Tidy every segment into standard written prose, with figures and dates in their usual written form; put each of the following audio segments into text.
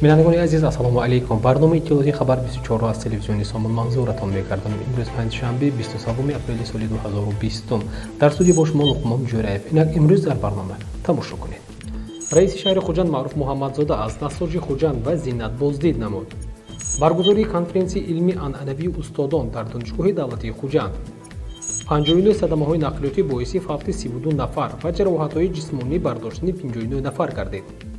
بینندگان عزیز السلام علیکم. برنامه اطلاعاتی خبر 24 از تلویزیون سامان منظورتان می‌گردم. امروز پنجشنبه 23 اپریل سال 2020 در استودیو با شما لقمان جوریف. اینک امروز در برنامه تماشا کنید. رئیس شهر خوجند معروف محمدزاده از نساج خوجند و زینت بازدید نمود. برگزاری کنفرانسی علمی عنعنوی استادان در دانشگاه دولتی خوجند. 59 صدمه‌های نقلیاتی باعث فوت 32 نفر و جراحت‌های جسمانی برداشتن 59 نفر گردید.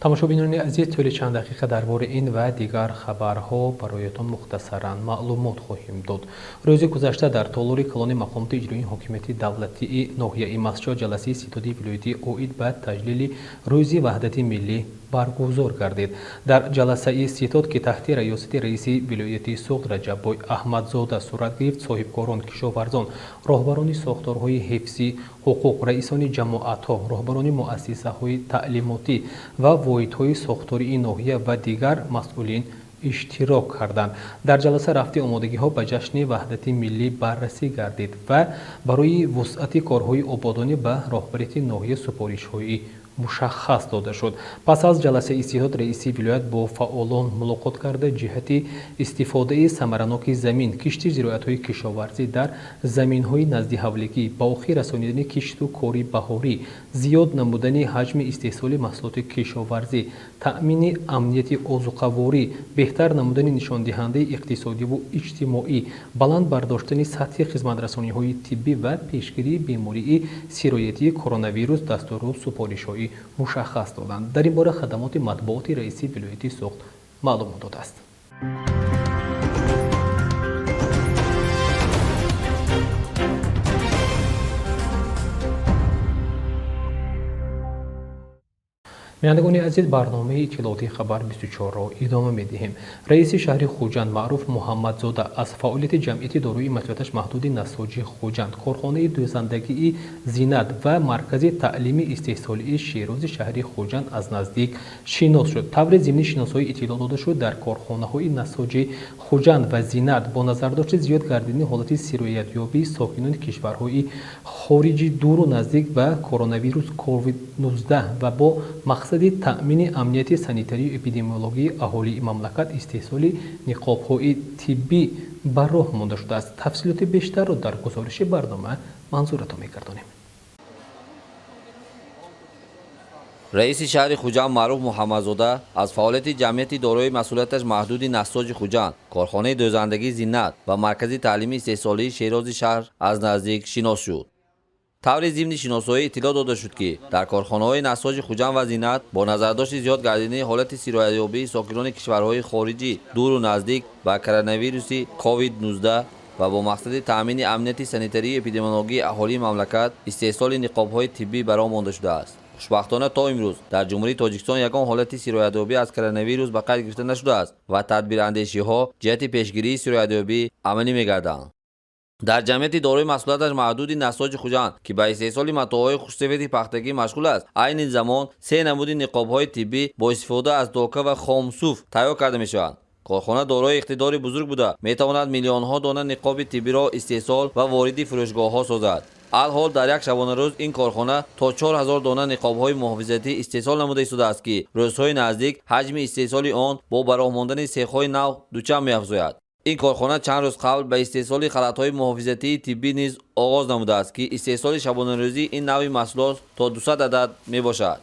تماشابینان عزیز، طول چند دقیقه درباره این و دیگر خبرها برایتان مختصراً معلومات خواهیم داد. روز گذشته در تالار کلان مقامات اجرایی حاکمیت دولتی ناحیه مسجد جلسه ستاد ولایتی اوید به تجلیل روز وحدت ملی برگزار گردید. در جلسه ستاد که تحت ریاست رئیس ولایت سوخت رجب احمدزاده صورت گرفت، صاحبکاران، کشاورزان، راهبران ساختارهای حفظی حقوق، رئیسان جماعت‌ها، راهبران مؤسسه‌های تعلیماتی و واحدهای ساختاری ناحیه و دیگر مسئولین اشتراک کردند. در جلسه رفته آمادگی‌ها به جشن وحدت ملی بررسی گردید و برای وسعت کارهای آبادانی به راهبریت ناحیه سفارش‌های مشخص داده شد. پس از جلسه استعداد رئیس ولایت با فعالان ملاقات کرده جهت استفاده ثمرناک زمین، کشت زراعت‌های کشاورزی در زمین‌های نزد حولگی، با اخیر رسانیدن کشت و کاری بهاری، زیاد نمودن حجم استحصال محصولات کشاورزی، تأمین امنیت آذوقه‌واری، بهتر نمودن نشاندهنده اقتصادی و اجتماعی، بلند برداشتن سطح خدمت‌رسانی‌های طبی و پیشگیری بیماری سرایتی کرونا ویروس دستور و سفارش‌های مشخص دادند. در این باره خدمات مطبوعاتی رئیس ولایت سوخت معلومات داده است. بینندگان عزیز، برنامه اطلاعاتی خبر 24 را ادامه می‌دهیم. رئیس شهر خوجند معروف محمدزاده از فعالیت جمعیت داروی مسئولیتش محدود نساجی خوجند، کارخانه دوزندگی زینت و مرکز تعلیمی استحصالی شیراز شهر خوجند از نزدیک شناس شد. طور ضمنی شناسایی اطلاع داده شد در کارخانه‌های نساجی خوجند و زینت با نظرداشت زیاد گردیدن حالت سرایت یابی ساکنان کشورهای خارجی دور و نزدیک به کرونا ویروس کووید 19 و با مقصد تأمین امنیت سانیتری و اپیدمیولوژی اهالی مملکت استحصال نقاب‌های طبی بر راه مانده شده است. تفصیلات بیشتر را در گزارش برنامه منظورتان می‌گردانیم. رئیس شهر خوجند معروف محمدزاده از فعالیت جمعیت دارای مسئولیتش محدود نساج خوجند، کارخانه دوزندگی زینت و مرکز تعلیمی استحصالی شیراز شهر از نزدیک شناس شد. طور ضمنی شناسایی اطلاع داده شد که در کارخانه‌های نساج خوجند و زینت با نظرداشت زیاد گردیدن حالت سرایت‌یابی ساکنان کشورهای خارجی دور و نزدیک با کرونا ویروس کووید 19 و با مقصد تأمین امنیت سانیتری و اپیدمیولوژی اهالی مملکت استحصال نقاب‌های طبی برآمده مانده شده است. خوشبختانه تا امروز در جمهوری تاجیکستان یگان حالت سرایت‌یابی از کرونا ویروس به قید گرفته نشده است و تدبیراندیشی‌ها جهت پیشگیری سرایت‌یابی عملی می‌گردند. در جمعیت دارای مسئولیتش محدود نساج خوجند که به استحصال متاعهای خوش‌سفید پختگی مشغول است، عین زمان 3 نمود نقاب‌های طبی با استفاده از داکه و خامصوف تیار کرده می‌شوند. کارخانه دارای اقتدار بزرگ بوده می‌تواند میلیون‌ها دانه نقاب طبی را استحصال و وارد فروشگاه‌ها سازد. الحال در یک شبانه روز این کارخانه تا 4000 دانه نقاب‌های محافظتی استحصال نموده شده است که روزهای نزدیک حجم استحصال آن با براه ماندن سیخ‌های نو دوچند می‌افزاید. این کارخانه چند روز قبل به استحصال خلط‌های محافظتی طبی نیز آغاز نموده است که استحصال شبانه روزی این نوع محصولات تا 200 عدد میباشد.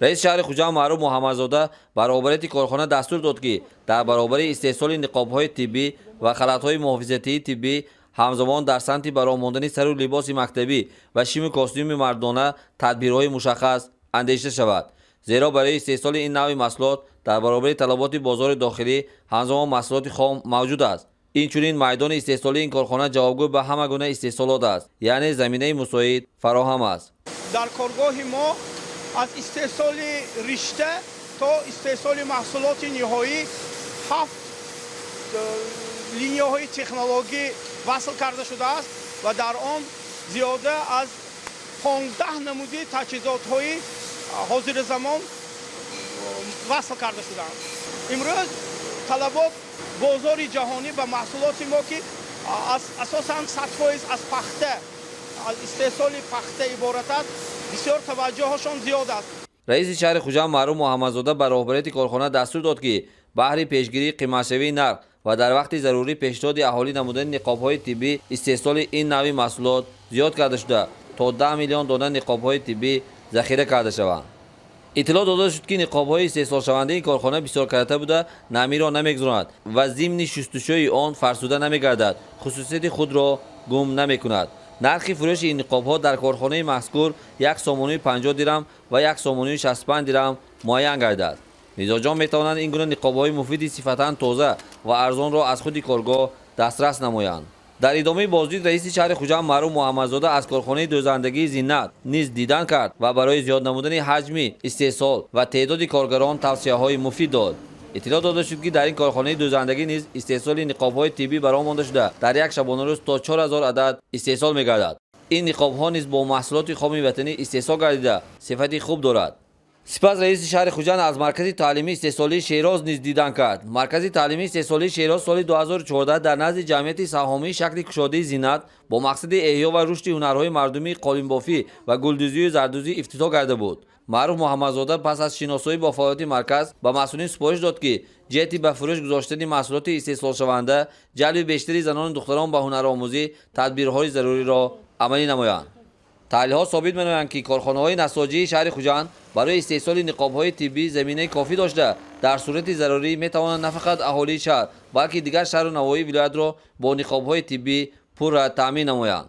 رئیس شهر خوجند معروف محمدزاده برابریت کارخانه دستور داد که در برابر استحصال نقاب‌های طبی و خلط‌های محافظتی طبی همزمان در سمت براه ماندن سر و لباس مکتبی و شیم کاستوم مردانه تدبیرهای مشخص اندیشیده شود، زیرا برای استحصال این نوع محصولات در برابر طلبات بازار داخلی همزمان محصولات خام موجود است. اینچنین میدان استحصالی این کارخانه جوابگو به همه گونه استحصالات است، یعنی زمینه مساعد فراهم است. در کارگاه ما از استحصال رشته تا استحصال محصولات نهایی 7 لینی‌های تکنولوژی وصل کرده شده است و در آن زیاده از 15 نموده تجهیزات‌های حاضر زمان وصل کرده شدند. امروز طلبات بازار جهانی به محصولات ما که اساساً 100% از پخته از استحصال پخته عبارت است. بسیار توجهشان زیاد است. رئیس شهر خوجند معروف محمدزاده به رهبریت کارخانه دستور داد که بهر پیشگیری قیمت‌شوی نرخ و در وقت ضروری پیشنهاد اهالی نمودن نقاب‌های طبی استحصال این نوع محصولات زیاد کرده شده تا 10 میلیون دانه نقاب‌های طبی ذخیره کرده شوند. اطلاع داده شد که نقاب‌های استحصال شونده این کارخانه بسیار کلافه بوده، نمی را نمی‌گذراند و ضمن شستشوی آن فرسوده نمی‌گردد، خصوصیت خود را گم نمی‌کند. نرخ فروش این نقاب‌ها در کارخانه مذکور 1 سامانه 50 درم و 1 سامانه 65 درم معین گردد. نزاجان می‌توانند این گونه نقاب‌های مفید صفتاً تازه و ارزان را از خود کارگاه دسترس نمایند. در ادامه بازدید رئیس شهر خوجند معروف محمدزاده از کارخانه دوزندگی زینت نیز دیدن کرد و برای زیاد نمودن حجم استحصال و تعداد کارگران توصیه‌های مفید داد. اطلاع داده شد که در این کارخانه دوزندگی نیز استحصال نقاب‌های طبی برآمده شده در یک شبانه روز تا 4000 عدد استحصال می‌گردد. این نقاب‌ها نیز با محصولات خام وطنی استحصال گردیده صفت خوب دارد. سپس رئیس شهر خوجند از مرکز تعلیمی استحصالی شیراز نیز دیدن کرد. مرکز تعلیمی استحصالی شیراز سال 2014 در نزد جمعیت سهامی شکل کشاده زینت با مقصد احیا و رشد هنرهای مردمی قالین‌بافی و گلدوزی و زردوزی افتتاح کرده بود. معروف محمدزاده پس از شناسایی با فعالیت مرکز به مسئولین سپارش داد که جهتی به فروش گذاشتن محصولات استحصال شونده جلب بیشتری زنان و دختران به هنرآموزی تدبیرهای ضروری را عملی نمایند. تحلیل‌ها ثابت می‌نمایند که کارخانه‌های نساجی شهر خوجند برای استحصال نقاب‌های طبی زمینه کافی داشته در صورت ضروری می‌توانند نه فقط اهالی شهر بلکه دیگر شهر و نواحی ولایت را با نقاب‌های طبی پر تامین نمایند.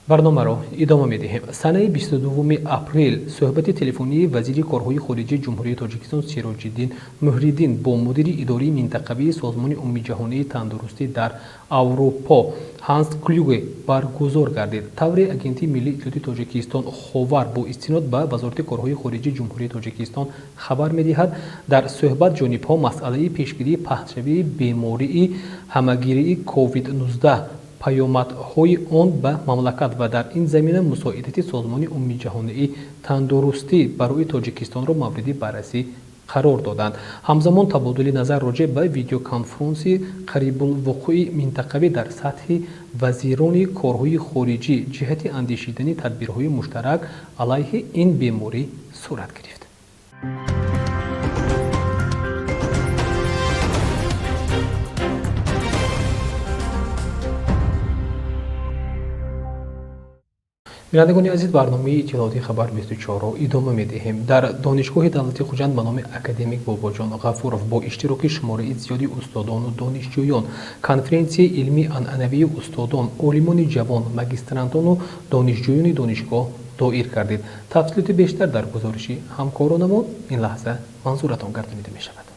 برنامه را ادامه می‌دهیم. سنه 22 اپریل صحبت تلفنی وزیر کارهای خارجه جمهوری تاجیکستان سیراج‌الدین مهریدین با مدیر اداری منطقوی سازمان امید جهانی تندرستی در اروپا هانس کلوگه برگزار گردید. طور اگنتی ملی اطلاعاتی تاجیکستان خاور با استناد به وزارت کارهای خارجه جمهوری تاجیکستان خبر می‌دهد در صحبت جانب‌ها مسئله پیشگیری پخش‌شوی بیماری همه‌گیری کووید 19 پیامدهای آن به مملکت و در این زمینه مساعدت سازمان امید جهانی تندرستی برای تاجیکستان را مورد بررسی قرار دادند. همزمان تبادل نظر راجع به ویدیو کنفرانسی قریب الوقوع منطقوی در سطح وزیران کارهای خارجه جهت اندیشیدن تدبیرهای مشترک علیه این بیماری صورت گرفت. بینندگان عزیز، برنامه اطلاعاتی خبر 24 را ادامه می‌دهیم. در دانشگاه دولتی خوجند به نام اکادمیک باباجان غفورов با اشتراک شماره زیادی استادان و دانشجویان کنفرانسی علمی عنعنوی استادان، عالمان جوان، ماگسترانتان و دانشجویان دانشگاه دایر کردید. تفصیلات بیشتر در گزارش همکارانمان این لحظه منظورتان گردانیده می‌شود.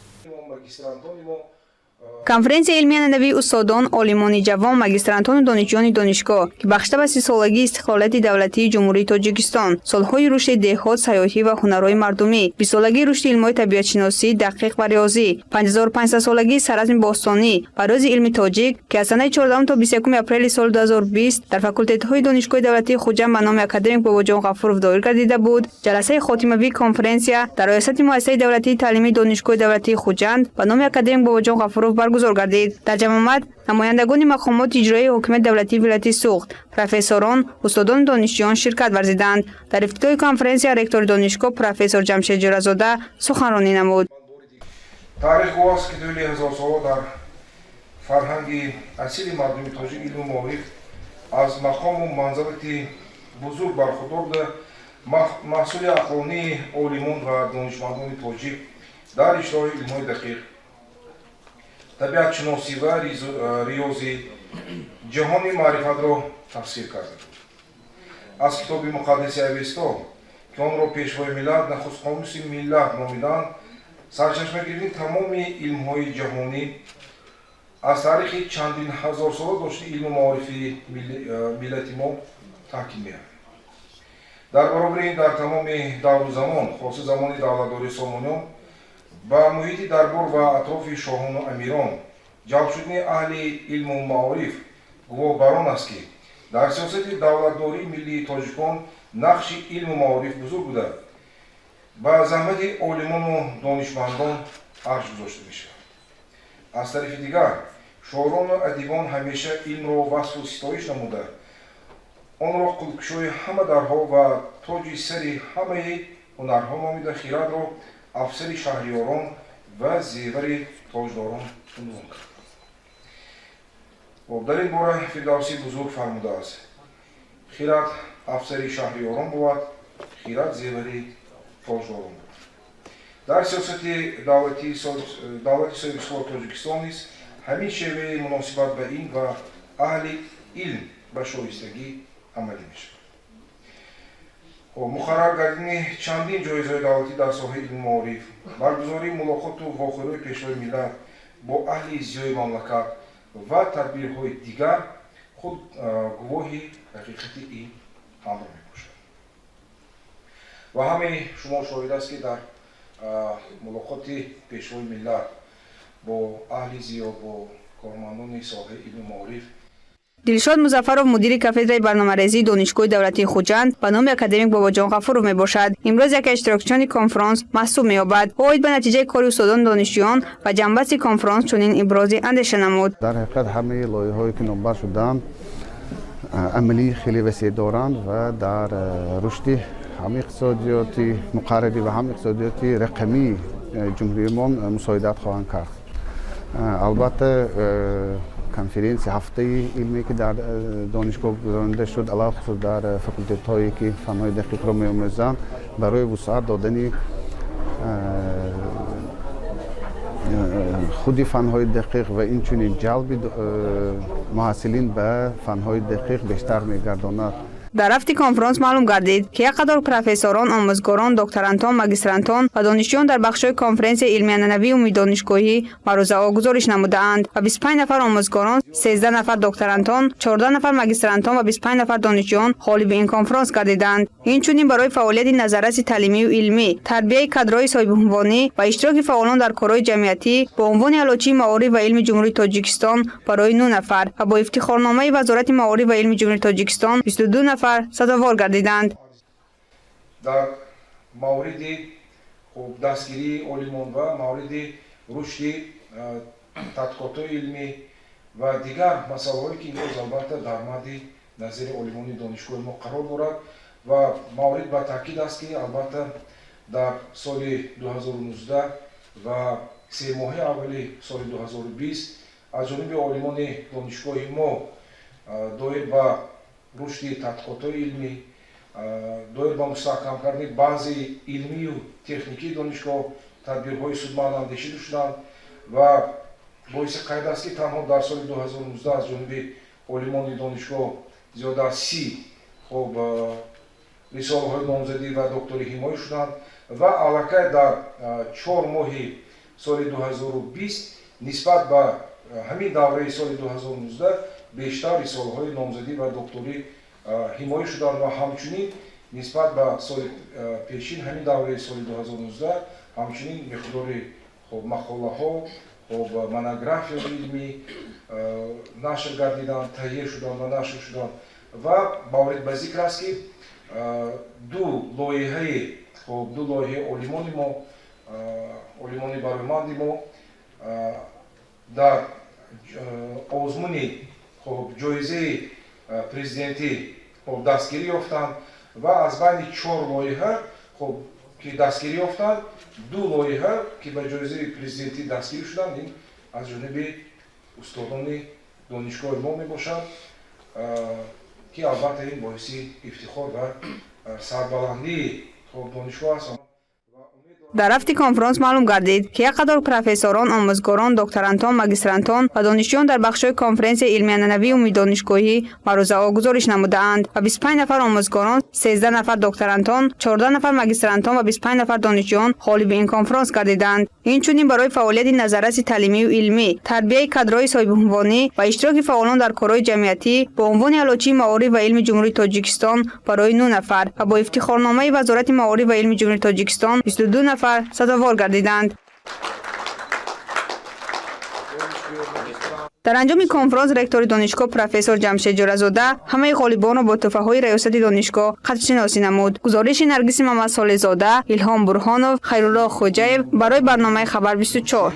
конференсия илмии анъанавии устодон, олимони ҷавон, магистрантону донишҷӯёни донишгоҳ ки бахшида ба 30-солагии истиқлолияти давлатии ҷумҳурии Тоҷикистон, солҳои рушди деҳот, сайёҳӣ ва ҳунарҳои мардумӣ, 20-солагии рушди илмҳои табиатшиносӣ, дақиқ ва риёзӣ, 5500-солагии саразми бостонӣ ва рӯзи илми тоҷик ки аз санаи 14 то 21 апрели соли 2020 дар факултетҳои донишгоҳи давлатии Хуҷанд ба номи академик Бобоҷон Ғафуров доир гардида буд. ҷаласаи хотимавии конференсия дар риёсати муассисаи давлатии таълимии донишгоҳи давлатии Хуҷанд ба номи академик Бобоҷон Ғафуров баргузор гардид. дар ҷамъомад намояндагони мақомоти иҷроии ҳокимияти давлатии вилояти Суғд, профессорон, устодону донишҷӯён ширкат варзиданд. дар ифтитоҳи конференсия ректори донишгоҳ профессор Ҷамшед Ҷӯразода суханронӣ намуд. таърих гӯяст ки дӯли ҳазорсола дар фарҳанги асили мардуми тоҷик илму маориф аз мақому манзилати бузург бархудор буда маҳсули ақлонии олимон ва донишмандони тоҷик дар ишроҳи илмҳои дақиқ, табиатшиносӣ ва риёзӣ ҷаҳони маърифатро тафсир карда. аз китоби муқаддаси авесто ки онро пешвои миллат, нахустқомуси миллат номиданд, сарчашмагирии тамоми илмҳои ҷаҳонӣ аз таърихи чандин ҳазорсола дошти илму маорифи миллати мо таҳким меяд. дар баробари ин дар тамоми давру замон, хоси замони давлатдории Солмониён, ба муҳити дарбор ва атрофи шоҳону амирон ҷалб шудани аҳли илму маориф гувоҳ бар он аст ки дар сиёсати давлатдории миллии тоҷикон нақши илму маориф бузург буда ба заҳмати олимону донишмандон арш гузошта мешавад. аз тарафи дигар шоирону адибон ҳамеша илмро васфу ситоиш намуда онро қулкушои ҳама дарҳо ва тоҷи сари ҳамаи ҳунарҳо номида хиратро афсари шаҳриёрон ва зевари тоҷдорон унвон кард. дар ин бора фирдавсӣ бузург фармудааст: хират афсари шаҳриёрон бувад, хират зевари тоҷдорон бувад. дар сиёсати давлати соҳибисолат Тоҷикистон низ ҳамин шеваи муносибат ба ин ва аҳли илм ба шоистагӣ амалӣ мешавад. муқаррар гардидани чандин ҷоизаҳои давлатӣ дар соҳаи илму маориф, баргузории мулоқоту вохӯрии пешвои миллат бо аҳли зиёи мамлакат ва тадбирҳои дигар худ гувоҳи ҳақиқати ин амр мебошад. ва ҳамаи шумо шоҳид аст ки дар мулоқоти пешвои миллат бо аҳли зиё бо кормандони соҳаи илму маориф дилшод музаффаров мудири кафедраи барномарезии донишгоҳи давлатии хуҷанд ба номи академик бобоҷон ғафуров мебошад. имрӯз яке иштирокчиёни конфронс маҳсуб меёбад. оид ба натиҷаи кори устодони донишҷӯён ва ҷанбасти конфронс чунин ибрози андеша намуд. дар ҳақиқат ҳамаи лоиҳаҳое ки номбар шуданд амалии хеле васеъ доранд ва дар рушди ҳам иқтисодиёти муқаррарӣ ва ҳам иқтисодиёти рақамии ҷумҳуриямон мусоидат хоҳанд кард. албатта конференсия ҳафтаи илме ки дар донишгоҳ гузаронида шуд, алахусус дар факултетҳое ки фанҳои дақиқро меомӯзанд, барои вусъат додани худи фанҳои дақиқ ва инчунин ҷалби муҳассилин ба фанҳои дақиқ бештар мегардонад. дар рафти конфронс маълум гардид ки як қадор профессорон, омӯзгорон, докторантон, магистрантон ва донишҷӯён дар бахшҳои конференсияи илми анъанавии умуми донишгоҳӣ маърузаҳо гузориш намудаанд ва 25 нафар омӯзгорон, 13 нафар докторантон, 14 нафар магистрантон ва 25 нафар донишҷӯён ғолиби ин конфронс гардиданд. инчунин барои фаъолияти назарраси таълимию илмӣ, тарбияи кадрои соҳибунвонӣ ва иштироки фаъолон дар корҳои ҷамъиятӣ бо унвони аълочии маориф ва илми ҷумҳурии Тоҷикистон барои 9 нафар ва бо ифтихорномаи Вазорати маориф ва илми ҷумҳурии Тоҷикистон 22 нафар сазовор гардиданд. дар мавриди дастгирии олимон ва мавриди рушди тадқиқотҳои илмӣ ва дигар масъалаҳое ки имрӯз албатта дар мадди назари олимони донишгоҳи мо қарор дорад ва маврид ба таъкид аст ки албатта дар соли 2019 ва семоҳи аввали соли 2020 аз ҷониби олимони донишгоҳи мо доир ба рушди тадқиқотҳои илмӣ, доир ба мустаҳкам кардани баъзи илмию техникии донишгоҳ тадбирҳои судмандандешида шуданд ва боиси қайд аст ки танҳо дар соли 2019 аз ҷониби олимони донишгоҳ зиёда аз 30 рисолаҳои номзадӣ ва докторӣ ҳимоя шуданд ва аллакай дар 4 моҳи соли 2020 нисбат ба ҳамин давраи соли 2019 бештар рисолаҳои номзадӣ ва докторӣ ҳимоя шуданд ва ҳамчунин нисбат ба соли пешин ҳамин давраи соли 2019 ҳамчунин миқдори мақолаҳо монографияҳои илмӣ нашр гардиданд, таҳия шуданд ва нашр шуданд ва баврид ба зикр аст ки ду лоиҳаи олимони мо, олимони бароиманди мо дар озмуни ҷоизаи президентӣ дастгирӣ ёфтанд ва аз байни 4 лоиҳа ки дастгирӣ ёфтанд, 2 лоиҳа ки ба ҷоизаи президентӣ дастгирӣ шуданд, ин аз ҷониби устодони донишгоҳи мо мебошад ки албатта ин боиси ифтихор ва сарбаландии донишгоҳ аст. дар рафти конфронс маълум гардид ки як қадор профессорон, омӯзгорон, докторантон, магистрантон ва донишҷӯён дар бахшҳои конференсияи илми анъанавии умуми донишгоҳӣ маърузаҳо гузориш намудаанд ва 25 нафар омӯзгорон, 13 нафар докторантон, 14 нафар магистрантон ва 25 нафар донишҷӯён ғолиби ин конфронс гардиданд. инчунин барои фаъолияти назарраси таълимию илмӣ, тарбияи кадрои соҳибунвонӣ ва иштироки фаъолон дар корҳои ҷамъиятӣ бо унвони аълочии маориф ва илми ҷумҳурии Тоҷикистон барои 9 нафар ва бо ифтихорномаи Вазорати маориф ва илми ҷумҳурии Тоҷикистон 22 нафар сазовор гардиданд. дар анҷоми конфронс ректори донишгоҳ профессор ҷамшед ҷоразода ҳамаи ғолибонро бо тӯҳфаҳои раёсати донишгоҳ қадршиносӣ намуд. гузориши наргиси мамадсолехзода, илҳом бурҳонов, хайрулло хоҷаев барои барномаи Хабар 24.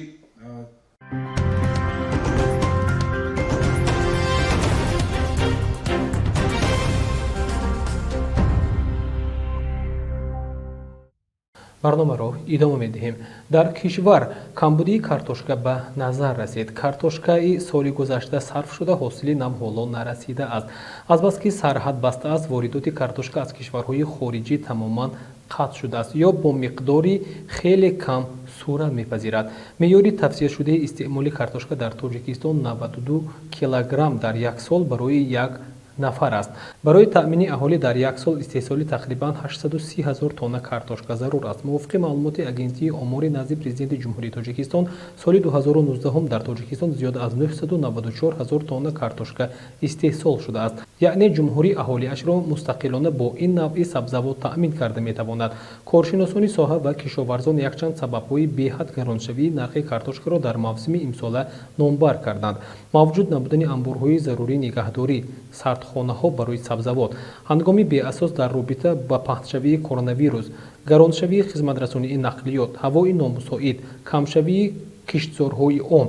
барномаро идома медиҳем. Дар кишвар камбудии картошка ба назар расид. Картошкаи соли гузашта сарф шуда ҳосили нам ҳоло нарасидааст. Азбаски сарҳад бастааст, воридоти картошка аз кишварҳои хориҷӣ тамоман қатъ шудааст ё бо миқдори хеле кам сурат мепазирад. меъёри тавсияшудаи истеъмоли картошка дар Тоҷикистон 92 килограмм дар як сол барои як нафар аст. барои таъмини аҳолӣ дар як сол истеҳсоли тақрибан 830 000 тонна картошка зарур аст. мувофиқи маълумоти агентии омори назди президенти ҷумҳурии Тоҷикистон, соли 2019 дар Тоҷикистон зиёда аз 994 000 тонна картошка истеҳсол шудааст. яъне ҷумҳурӣ аҳолиашро мустақилона бо ин навъи сабзавот таъмин карда метавонад. коршиносони соҳа ва кишоварзон якчанд сабабҳои беҳад гароншавии нархи картошкаро дар мавсими имсола номбар карданд. мавҷуд набудани анборҳои зарурии нигаҳдорӣ, сардхонаҳо барои сабзавот, ҳангоми беасос дар робита ба паҳншавии коронавирус, гароншавии хизматрасонии нақлиёт, ҳавои номусоид, камшавии киштзорҳои он,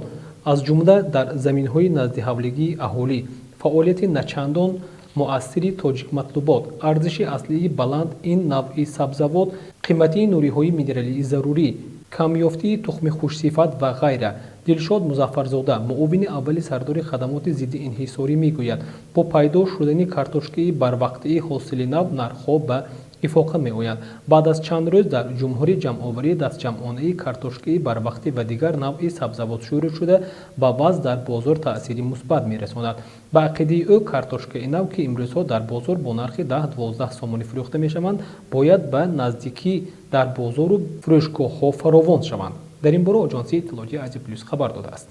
аз ҷумла дар заминҳои наздиҳавлигии аҳолӣ, фаъолияти начандон муассири тоҷикматлубот, арзиши аслии баланд ин навъи сабзавот, қиматии нуриҳои минералии зарурӣ, камёфтии тухми хушсифат ва ғайра. Дилшод Музаффарзода, муовини аввали сардори хадамоти зидди инҳисорӣ мегӯяд, бо пайдо шудани картошкаи барвақтии ҳосили нав нархҳо ба ифоқа меоянд. баъд аз чанд рӯз дар ҷумҳурӣ ҷамъоварии дастҷамъонаи картошкаи барвақтӣ ва дигар навъи сабзавот шурӯъ шуда ба вазн дар бозор таъсири мусбат мерасонад. ба ақидаи ӯ картошкаи нав, ки имрӯзҳо дар бозор бо нархи 10-12 сомонӣ фурӯхта мешаванд, бояд ба наздикӣ дар бозору фурӯшгоҳҳо фаровон шаванд. дар ин бора оҷонсии иттилоотии Азия Плюс хабар додааст.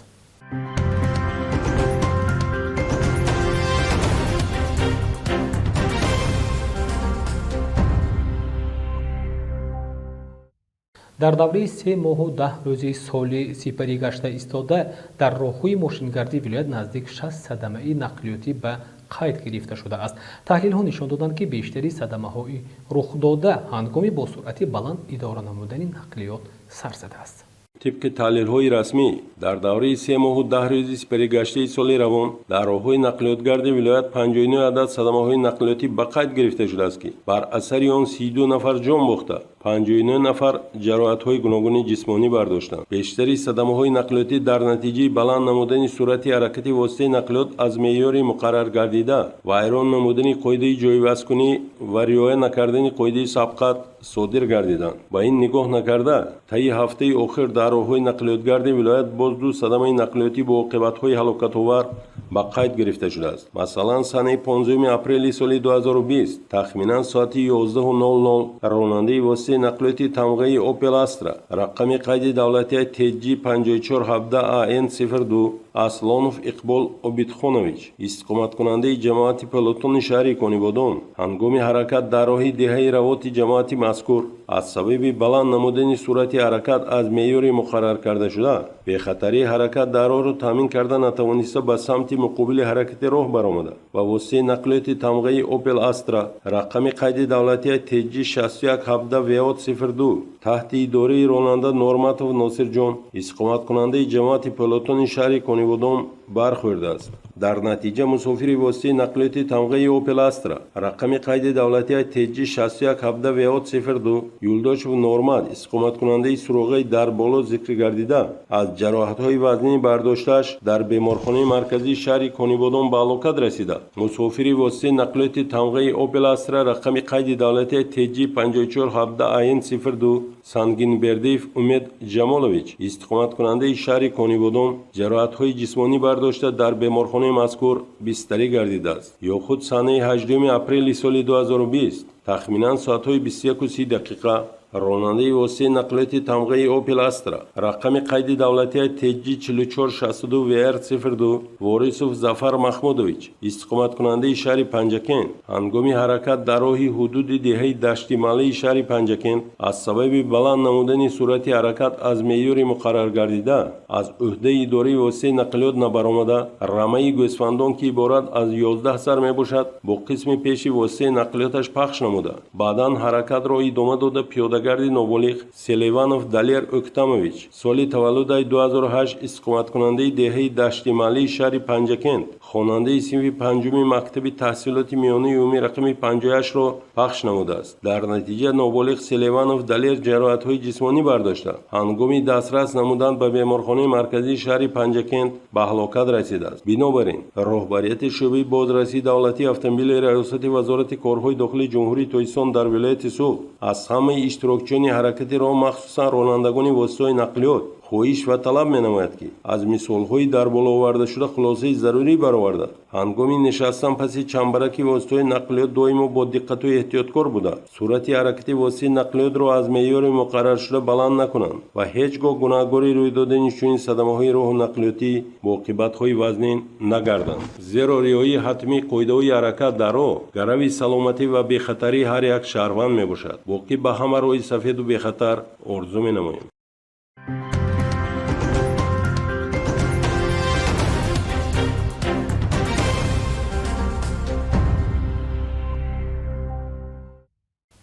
дар давраи 3 моҳу 10 рӯзи соли сипарӣ гашта истода дар роҳҳои мошингардии вилоят наздик 6 садамаи нақлиётӣ ба қайд гирифта шудааст. таҳлилҳо нишон доданд, ки бештари садамаҳои рухдода ҳангоми бо суръати баланд идора намудани нақлиёт сар задааст. طبق تحلیل‌های رسمی در دوره 3 ماه و 10 روز سپری گشته سال روان در راه‌های نقلیاتگرد ولایت 59 عدد صدمه‌های نقلیاتی به قید گرفته شده است که بر اثر آن 32 نفر جان باخته، 59 نفر جراحت‌های گوناگون جسمانی برداشتند. بیشتری صدمه‌های نقلیاتی در نتیجه بلند نمودن سرعت حرکت واسطه نقلیات از معیار مقرر گردیده و ایران نمودن قاعده جایگزینی و رعایت نکردن قاعده سبقت صادر گردیدند. با این نگاه نکرده طی هفته آخر در راه‌های نقلیاتگرد ولایت باز 2 صدمه نقلیاتی با عاقبت‌های هلاکت‌آور به قید گرفته شده است. مثلا سنه 15 اپریل سال 2020 تخمینا ساعت 11:00 راننده واسطه نقلیاتی تمغه اوپل استرا رقم قید دولتی TG 5417 AN02 Аслонов Иқбол Обидхонович, истиқомат кунандаи ҷамоати пелотони шаҳри Конибодон, ҳангоми ҳаракат дар роҳи деҳаи равоти ҷамоати мазкур аз сабаби баланд намудани суръати ҳаракат аз меъёри муқаррар карда шуда, бехатарии ҳаракат дар роҳро таъмин карда натавониста ба самти муқобили ҳаракати роҳ баромада ва воситаи нақлиёти тамғаи Opel Astra рақами қайди давлатии TG 6117 V02 таҳти идораи ронанда Норматов Носирҷон, истиқоматкунандаи ҷамоати пелотони шаҳри Конибодон бархӯрдааст. дар натиҷа мусофири воситаи нақлиёти тамғаи Opel Astra рақами қайди давлатии TG 6117 V02 Юлдошев Нормат, истиқоматкунандаи суроғаи дар боло зикр гардида, аз ҷароҳатҳои вазнинӣ бардоштааш дар беморхонаи марказии шаҳри Конибодон ба ҳалокат расида. мусофири воситаи нақлиёти тамғаи Opel Astra рақами қайди давлатии TG 5417 AN02 Сангинбердиев Умед Ҷамолович, истиқоматкунандаи шаҳри Конибодон, ҷароҳатҳои ҷисмонӣ бардошта дар беморхонаи мазкур бистарӣ гардидааст. ё худ санаи 8 апрели соли 2020 тахминан соатҳои 21:30 راننده واسطه نقلیات تمغه اوپل استرا رقم قید دولتی تجی 4462 VR02 وارثوف ظفر محمودویچ استقامت کننده شهر پنجکند هنگام حرکت در راه حدود دهه دشتی مالی شهر پنجکند از سبب بلند نمودن سرعت حرکت از معیار مقرر گردیده از عهده اداره واسطه نقلیات نبرآمده رمه گوسفندان که عبارت از 11 سر میباشد با قسم پیشی واسطه نقلیاتش پخش نموده بعدا حرکت را ادامه داده پیادهگرد نوبالغ سلیوانوف دلیر اکتامویچ سال تولد 2008 استقامت کننده دهه دشتی مالی شهر پنجکند خواننده صنف پنجم مکتب تحصیلات میانه عمومی رقم 58 را پخش نموده است در نتیجه نوبالغ سلیوانوف دلیر جراحت‌های جسمانی برداشته هنگام دسترس نمودن به بیمارخانه مرکزی شهر پنجکند به هلاکت رسیده است بنابراین راهبریت شعبه بازرسی دولتی اتومبیل ریاست وزارت کارهای داخلی جمهوری تویسان در ولایت سوخ از همه اشتراکچیان حرکت راه مخصوصا رانندگان واسطه نقلیات خواهش و طلب می‌نماید که از مثال‌های در بالا آورده شده خلاصه ضروری برآورده هنگام نشستن پس چنبرک واسطه نقلیات دائما با دقت و احتیاطکار بوده سرعت حرکت واسطه نقلیات را از معیار مقرر شده بلند نکنند و هیچگاه گناهکاری روی دادن چنین صدمه‌های راه نقلیاتی با عاقبت‌های وزنین نگردند زیرا رعایت حتمی قاعده‌های حرکت در راه گرو سلامتی و بی‌خطری هر یک شهروند میباشد باقی به همه راه سفید و بی‌خطر آرزو می‌نماییم.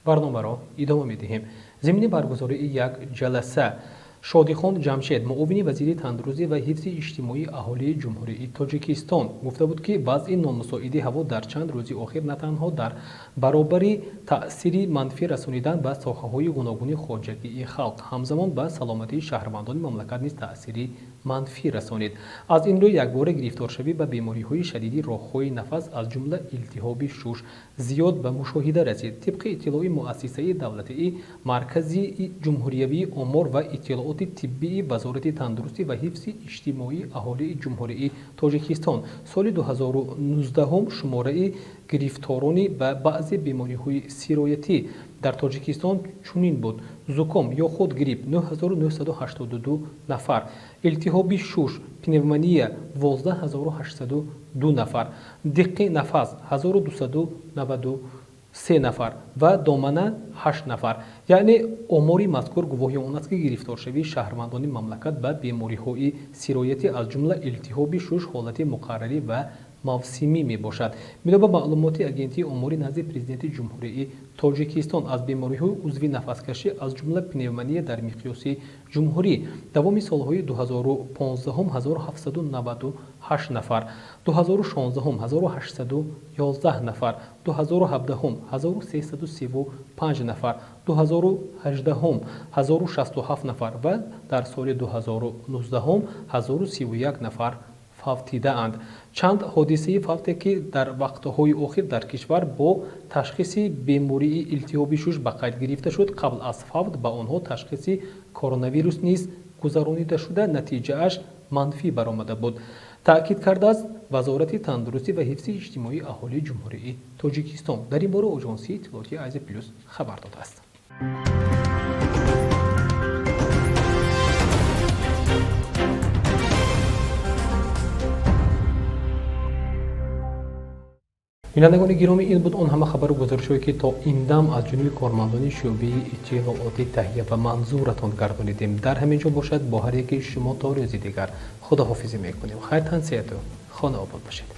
барномаро идома медиҳем зимини баргузории як ҷаласа шодихон ҷамшед муовини вазири тандурузӣ ва ҳифзи иҷтимоии аҳолии ҷумҳурии тоҷикистон гуфта буд ки вазъи номусоиди ҳаво дар чанд рӯзи охир на танҳо дар баробари таъсири манфӣ расонидан ба соҳаҳои гуногуни хоҷагии халқ ҳамзамон ба саломатии шаҳрвандони мамлакат низ таъсири манфӣ расонид аз ин рӯ якбора гирифторшавӣ ба бемориҳои шадиди роҳҳои нафас аз ҷумла илтиҳоби шуш зиёд ба мушоҳида расид тибқи иттилои муассисаи давлатии маркази ҷумҳуриявии омор ва иттилооти тиббии вазорати тандурустӣ ва ҳифзи иҷтимоии аҳолии ҷумҳурии тоҷикистон соли 2019 шумораи гирифторони ба баъзе бемориҳои сироятӣ дар тоҷикистон чунин буд зуком ё худ грипп 9982 нафар илтиҳоби шуш пневмония 12802 нафар диққи нафас 1293 нафар ва домана 8 нафар яъне омори мазкур гувоҳӣ он аст ки гирифторшавии шаҳрвандони мамлакат ба бемориҳои сироятӣ аз ҷумла илтиҳоби шуш ҳолати муқаррарӣ ва мавсимӣ мебошад минобар маълумоти агентии омори назди президенти ҷумҳурии тоҷикистон аз бемориҳои узви нафаскашӣ аз ҷумла пневмония дар миқёси ҷумҳурӣ давоми солҳои 2015 1798 нафар 2016 1811 нафар 2017 1335 нафар 2018 1067 нафар ва дар соли 2019 1031 нафар фавтидаанд чанд ҳодисаи фавте ки дар вақтҳои охир дар кишвар бо ташхиси бемории илтиҳоби шуш ба қайд гирифта шуд қабл аз фавт ба онҳо ташхиси коронавирус низ гузаронида шуда натиҷааш манфӣ баромада буд таъкид кардааст вазорати тандурустӣ ва ҳифзи иҷтимоии аҳолии ҷумҳурии тоҷикистон дар ин бора оҷонсии иттилооти Азия Плюс хабар додааст. бинандагони гиромӣ ин буд он ҳама хабару гузоришҳое ки то ин дам аз ҷониби кормандони шӯъбаи иттилооти таҳия ва манзуратон гардонидем дар ҳамин ҷо бошад бо ҳар яки шумо то рӯзи дигар худоҳофизӣ мекунем хайртан сеҳату хона обод бошед.